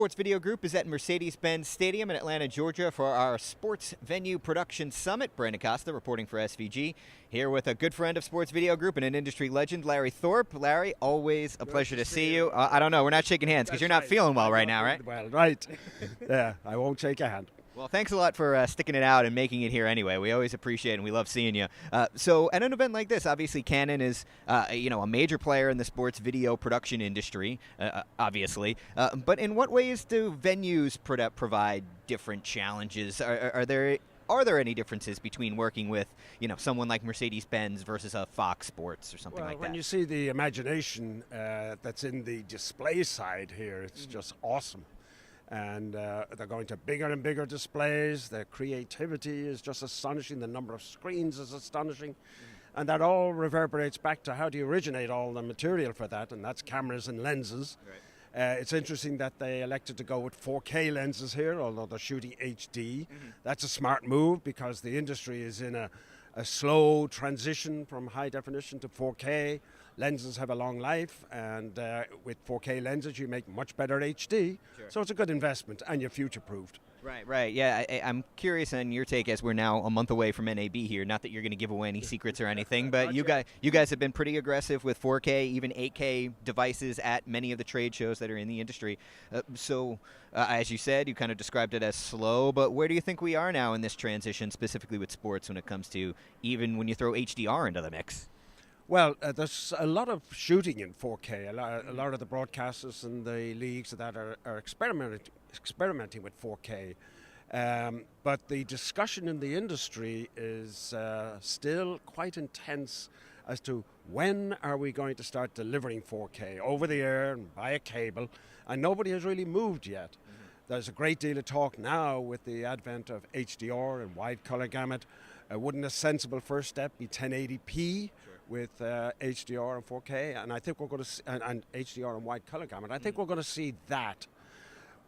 Sports Video Group is at Mercedes-Benz Stadium in Atlanta, Georgia for our Sports Venue Production Summit. Brandon Costa reporting for SVG, here with a good friend of Sports Video Group and an industry legend, Larry Thorpe. Larry, always a pleasure to see you. I don't know, we're not shaking hands because you're not feeling well right now, right? Well, right. Yeah, I won't shake a hand. Well, thanks a lot for sticking it out and making it here anyway. We always appreciate it, and we love seeing you. So at an event like this, obviously Canon is a major player in the sports video production industry, obviously. But in what ways do venues provide different challenges? Are there any differences between working with someone like Mercedes-Benz versus a Fox Sports or something like that? When you see the imagination that's in the display side here, it's just awesome. And they're going to bigger and bigger displays. Their creativity is just astonishing. The number of screens is astonishing. And that all reverberates back to how do you originate all the material for that, and that's cameras and lenses. Right. It's interesting that they elected to go with 4K lenses here, although they're shooting HD. That's a smart move because the industry is in a slow transition from high definition to 4K. Lenses have a long life, and with 4K lenses you make much better HD. Sure. So it's a good investment, and you're future-proofed. Right. Yeah, I'm curious on your take as we're now a month away from NAB here. Not that you're going to give away any secrets or anything, but you guys have been pretty aggressive with 4K, even 8K devices at many of the trade shows that are in the industry. So, as you said, you kind of described it as slow, but where do you think we are now in this transition, specifically with sports, when it comes to even when you throw HDR into the mix? Well, there's a lot of shooting in 4K. A lot of the broadcasters and the leagues that are experimenting with 4K. But the discussion in the industry is still quite intense as to when are we going to start delivering 4K over the air and via cable, and nobody has really moved yet. There's a great deal of talk now with the advent of HDR and wide color gamut. Wouldn't a sensible first step be 1080p? With HDR and 4K, and I think we're going to and HDR and wide color gamut. I think we're going to see that,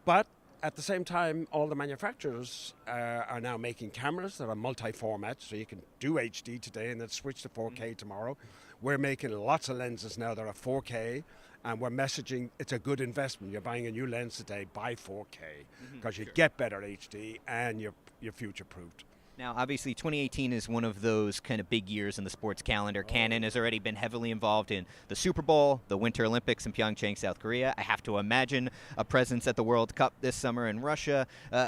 but at the same time, all the manufacturers are now making cameras that are multi-format, so you can do HD today and then switch to 4K tomorrow. We're making lots of lenses now that are 4K, and we're messaging it's a good investment. You're buying a new lens today, buy 4K because you get better HD and you're future-proofed. Now, obviously, 2018 is one of those kind of big years in the sports calendar. Canon has already been heavily involved in the Super Bowl, the Winter Olympics in Pyeongchang, South Korea. I have to imagine a presence at the World Cup this summer in Russia.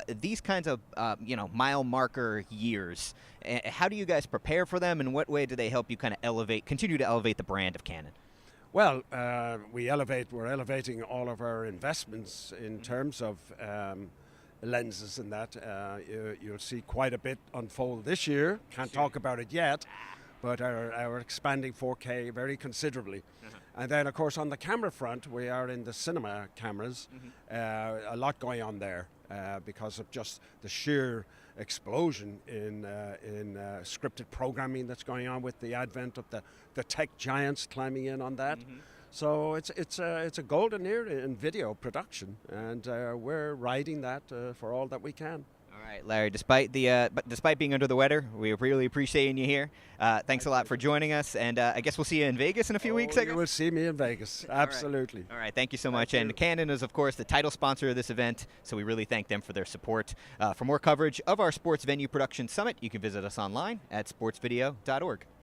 These kinds of, mile marker years, how do you guys prepare for them, and what way do they help you kind of continue to elevate the brand of Canon? Well, we're elevating all of our investments in terms of lenses and that. You'll see quite a bit unfold this year. Can't talk about it yet, but are expanding 4K very considerably. And then, of course, on the camera front, we are in the cinema cameras. A lot going on there because of just the sheer explosion in scripted programming that's going on with the advent of the tech giants climbing in on that. So it's a golden era in video production, and we're riding that for all that we can. All right, Larry. Despite being under the weather, we really appreciate you here. Thanks a lot for joining us, and I guess we'll see you in Vegas in a few weeks. You will see me in Vegas. Absolutely. All right. Thank you so much. And Canon is, of course, the title sponsor of this event, so we really thank them for their support. For more coverage of our Sports Venue Production Summit, you can visit us online at sportsvideo.org.